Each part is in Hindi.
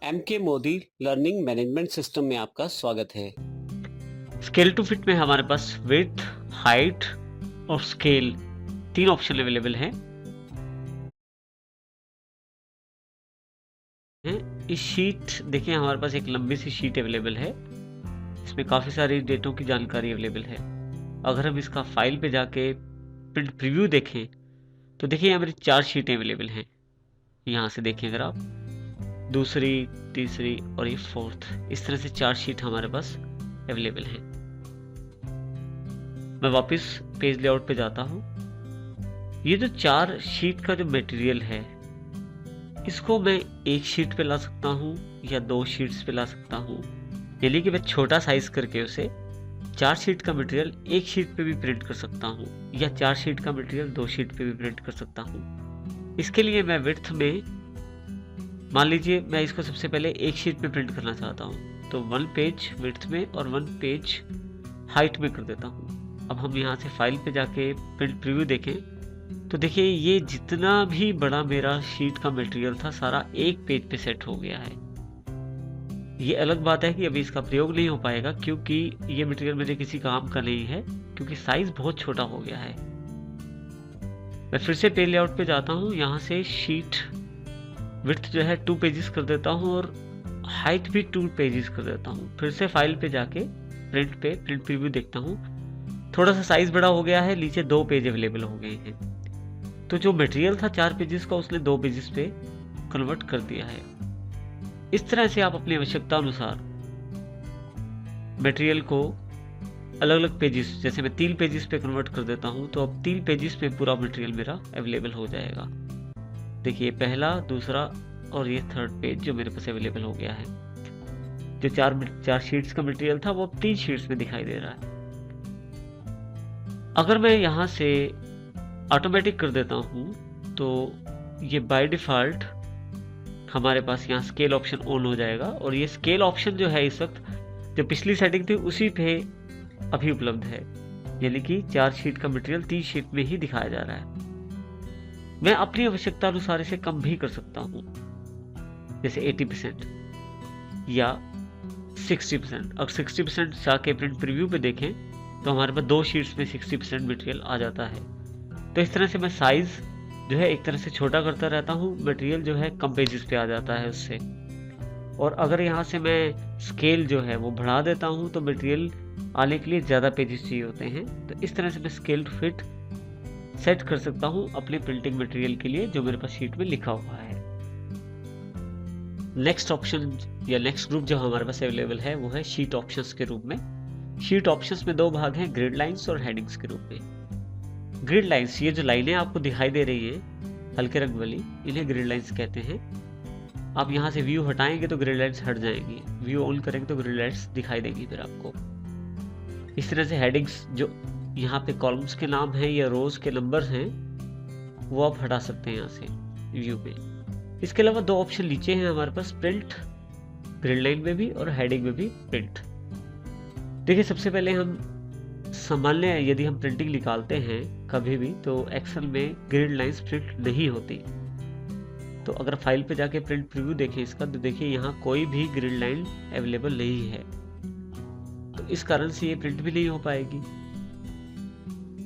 MK Modi learning management system में आपका स्वागत है। स्केल टू फिट में हमारे पास विड्थ, हाइट और स्केल 3 ऑप्शन अवेलेबल हैं। इस शीट देखिए हमारे पास एक लंबी सी शीट अवेलेबल है। इसमें काफ़ी सारी डेटों की जानकारी अवेलेबल है। अगर हम इसका फाइल पे जाके प्रिंट प्रीव्यू देखें तो देखिए यहाँ मेरी 4 शीटें अवेलेबल हैं। यहाँ से देखिए अगर आप दूसरी, तीसरी और ये फोर्थ, इस तरह से 4 शीट हमारे पास अवेलेबल हैं। मैं वापस पेज लेआउट पे जाता हूँ। ये जो 4 शीट का जो मटेरियल है इसको मैं एक शीट पे ला सकता हूँ या 2 शीट्स पे ला सकता हूँ, यानी कि मैं छोटा साइज करके उसे 4 शीट का मटेरियल एक शीट पे भी प्रिंट कर सकता हूँ या 4 शीट का मटेरियल 2 शीट पे भी प्रिंट कर सकता हूँ। इसके लिए मैं विड्थ में मान लीजिए मैं इसको सबसे पहले एक शीट पे प्रिंट करना चाहता हूँ, तो 1 पेज विड्थ में और 1 पेज हाइट में कर देता हूँ। अब हम यहाँ से फाइल पे जाके प्रिंट प्रीव्यू देखें तो देखिए ये जितना भी बड़ा मेरा शीट का मटेरियल था सारा एक पेज पे सेट हो गया है। ये अलग बात है कि अभी इसका प्रयोग नहीं हो पाएगा क्योंकि ये मटेरियल मेरे किसी काम का नहीं है, क्योंकि साइज बहुत छोटा हो गया है। मैं फिर से पेज लेआउट पे जाता हूँ। यहाँ से शीट विड्थ जो है 2 पेजेस कर देता हूँ और हाइट भी 2 पेजेस कर देता हूँ। फिर से फाइल पे जाके प्रिंट प्रीव्यू देखता हूँ। थोड़ा सा साइज बड़ा हो गया है, नीचे 2 पेज अवेलेबल हो गए हैं। तो जो मटेरियल था 4 पेजेस का उसने 2 पेजेस पे कन्वर्ट कर दिया है। इस तरह से आप अपनी आवश्यकता अनुसार मटेरियल को अलग अलग पेजेस, जैसे मैं 3 पेजेस पे कन्वर्ट कर देता हूँ तो अब 3 पेजेस पे पूरा मटेरियल मेरा अवेलेबल हो जाएगा। देखिए पहला, दूसरा और ये 3rd पेज जो मेरे पास अवेलेबल हो गया है। जो 4 शीट्स का मटेरियल था वो अब 3 शीट्स में दिखाई दे रहा है। अगर मैं यहाँ से ऑटोमेटिक कर देता हूँ तो ये बाय डिफ़ॉल्ट हमारे पास यहाँ स्केल ऑप्शन ऑन हो जाएगा और ये स्केल ऑप्शन जो है इस वक्त जो पिछली सेटिंग थी उसी पे अभी उपलब्ध है, यानी कि 4 शीट का मटेरियल 3 शीट में ही दिखाया जा रहा है। मैं अपनी आवश्यकता अनुसार इसे कम भी कर सकता हूँ, जैसे 80% या 60%। अगर 60% जाके प्रिंट प्रीव्यू पे देखें तो हमारे पास 2 शीट्स में 60% मटेरियल आ जाता है। तो इस तरह से मैं साइज जो है एक तरह से छोटा करता रहता हूँ, मटेरियल जो है कम पेजेस पे आ जाता है उससे। और अगर यहाँ से मैं स्केल जो है वो बढ़ा देता हूँ तो मटेरियल आने के लिए ज़्यादा पेजेस चाहिए होते हैं। तो इस तरह से मैं स्केल टू फिट सेट कर सकता हूँ अपने प्रिंटिंग मटेरियल के लिए जो मेरे पास शीट में लिखा हुआ है। नेक्स्ट ऑप्शन या नेक्स्ट ग्रुप जो हमारे पास अवेलेबल है वो है शीट ऑप्शंस के रूप में। शीट ऑप्शंस में 2 भाग हैं, ग्रिड लाइंस और हेडिंग्स के रूप में। ग्रिड लाइंस, ये जो लाइनें आपको दिखाई दे रही हैं हल्के रंग वाली, इन्हें ग्रिड लाइंस कहते हैं। आप यहाँ से व्यू हटाएंगे तो ग्रिड लाइंस हट जाएंगी, व्यू ऑन करेंगे तो ग्रिड लाइंस दिखाई देगी फिर आपको। इस तरह से हेडिंग्स जो यहाँ पे कॉलम्स के नाम हैं या रोज के नंबर हैं वो आप हटा सकते हैं यहाँ से व्यू में। इसके अलावा 2 ऑप्शन नीचे हैं हमारे पास, प्रिंट ग्रिड लाइन में भी और हेडिंग में भी प्रिंट। देखिए सबसे पहले हम सामान्य यदि हम प्रिंटिंग निकालते हैं कभी भी तो एक्सेल में ग्रिड लाइंस प्रिंट नहीं होती। तो अगर फाइल पे जाके प्रिंट प्रीव्यू देखें इसका तो देखिए यहाँ कोई भी ग्रिड लाइन अवेलेबल नहीं है, तो इस कारण से ये प्रिंट भी नहीं हो पाएगी।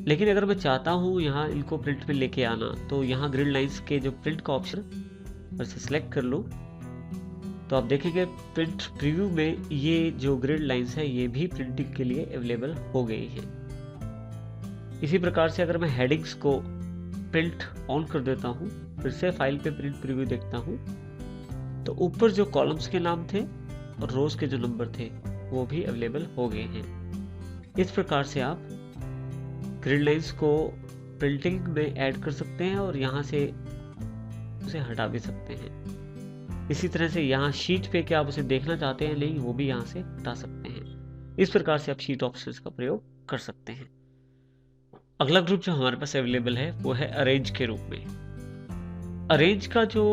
लेकिन अगर मैं चाहता हूँ यहाँ इनको प्रिंट में लेके आना तो यहाँ ग्रिड लाइंस के जो प्रिंट का ऑप्शन से सिलेक्ट कर लो तो आप देखेंगे प्रिंट प्रीव्यू में ये जो ग्रिड लाइंस है ये भी प्रिंटिंग के लिए अवेलेबल हो गई है। इसी प्रकार से अगर मैं हेडिंग्स को प्रिंट ऑन कर देता हूँ, फिर से फाइल पे प्रिंट प्रीव्यू देखता हूँ तो ऊपर जो कॉलम्स के नाम थे और रोज के जो नंबर थे वो भी अवेलेबल हो गए हैं। इस प्रकार से आप ग्रिड लाइंस को प्रिंटिंग में ऐड कर सकते हैं और यहाँ से उसे हटा भी सकते हैं। इसी तरह से यहाँ शीट पे क्या आप उसे देखना चाहते हैं नहीं, वो भी यहाँ से हटा सकते हैं। इस प्रकार से आप शीट ऑप्शंस का प्रयोग कर सकते हैं। अगला ग्रुप जो हमारे पास अवेलेबल है वो है अरेंज के रूप में। अरेंज का जो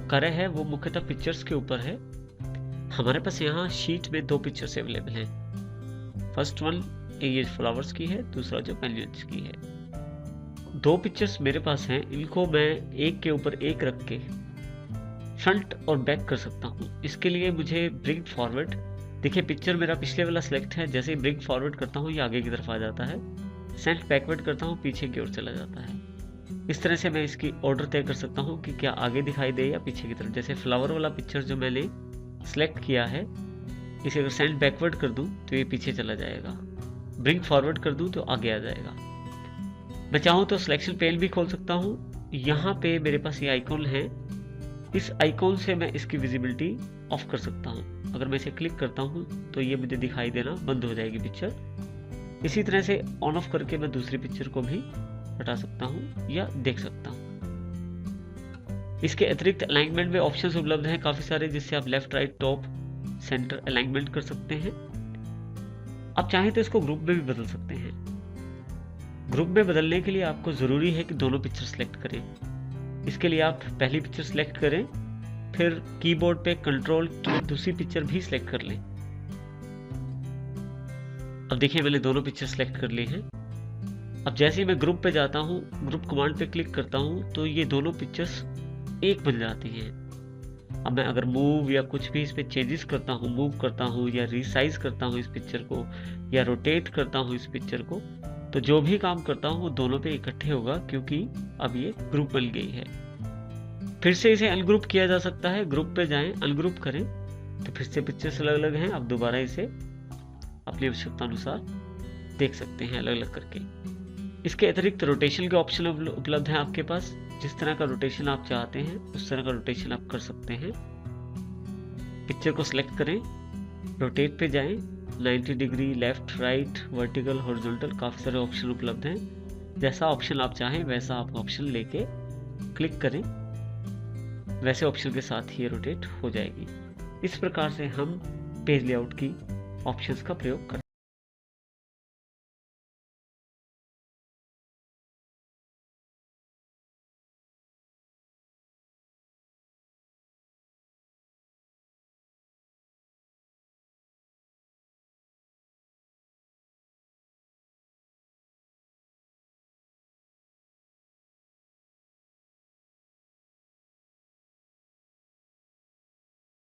कार्य है वो मुख्यतः पिक्चर्स के ऊपर है। हमारे पास यहाँ शीट में 2 पिक्चर्स अवेलेबल हैं। फर्स्ट वन ये फ्लावर्स की है, दूसरा जो पेंगुइन्स की है। 2 पिक्चर्स मेरे पास हैं, इनको मैं एक के ऊपर एक रख के फ्रंट और बैक कर सकता हूँ। इसके लिए मुझे ब्रिंग फॉरवर्ड, देखिए पिक्चर मेरा पिछले वाला सिलेक्ट है, जैसे ही ब्रिंग फॉरवर्ड करता हूँ ये आगे की तरफ आ जाता है, सेंट बैकवर्ड करता हूँ पीछे की ओर चला जाता है। इस तरह से मैं इसकी ऑर्डर तय कर सकता हूँ कि क्या आगे दिखाई दे या पीछे की तरफ। जैसे फ्लावर वाला पिक्चर जो मैंने सिलेक्ट किया है, इसे अगर सेंट बैकवर्ड कर दूँ तो ये पीछे चला जाएगा, ब्रिंग फॉरवर्ड कर दूँ तो आगे आ जाएगा। मैं चाहूँ तो सिलेक्शन पेन भी खोल सकता हूँ। यहाँ पे मेरे पास ये आइकॉन है, इस आइकॉन से मैं इसकी विजिबिलिटी ऑफ कर सकता हूँ। अगर मैं इसे क्लिक करता हूँ तो ये मुझे दिखाई देना बंद हो जाएगी पिक्चर। इसी तरह से ऑन ऑफ करके मैं दूसरी पिक्चर को भी हटा सकता हूँ या देख सकता हूँ। इसके अतिरिक्त अलाइनमेंट में ऑप्शंस उपलब्ध हैं काफ़ी सारे, जिससे आप left right top centre alignment कर सकते हैं। आप चाहें तो इसको ग्रुप में भी बदल सकते हैं। ग्रुप में बदलने के लिए आपको ज़रूरी है कि दोनों पिक्चर सेलेक्ट करें। इसके लिए आप पहली पिक्चर सेलेक्ट करें, फिर कीबोर्ड पे कंट्रोल की दूसरी पिक्चर भी सिलेक्ट कर लें। अब देखिए मैंने दोनों पिक्चर सेलेक्ट कर ली हैं। अब जैसे ही मैं ग्रुप पे जाता हूँ, ग्रुप कमांड पे क्लिक करता हूँ तो ये दोनों पिक्चर्स एक बन जाती हैं। अब मैं अगर मूव या कुछ भी इस पे चेंजेस करता हूँ, मूव करता हूँ या रिसाइज करता हूँ इस पिक्चर को या रोटेट करता हूँ इस पिक्चर को, तो जो भी काम करता हूँ वो दोनों पे इकट्ठे होगा, क्योंकि अब ये ग्रुप बन गई है। फिर से इसे अनग्रुप किया जा सकता है। ग्रुप पे जाएं, अनग्रुप करें तो फिर से पिक्चर्स अलग अलग हैं। आप दोबारा इसे अपनी आवश्यकता अनुसार देख सकते हैं अलग अलग करके। इसके अतिरिक्त रोटेशन के ऑप्शन उपलब्ध हैं आपके पास। जिस तरह का रोटेशन आप चाहते हैं उस तरह का रोटेशन आप कर सकते हैं। पिक्चर को सिलेक्ट करें, रोटेट पे जाएं, 90 degree, left right, vertical, horizontal, काफ़ी सारे ऑप्शन उपलब्ध हैं। जैसा ऑप्शन आप चाहें वैसा आप ऑप्शन लेके क्लिक करें, वैसे ऑप्शन के साथ ही रोटेट हो जाएगी। इस प्रकार से हम पेज लेआउट की ऑप्शंस का प्रयोग करते हैं।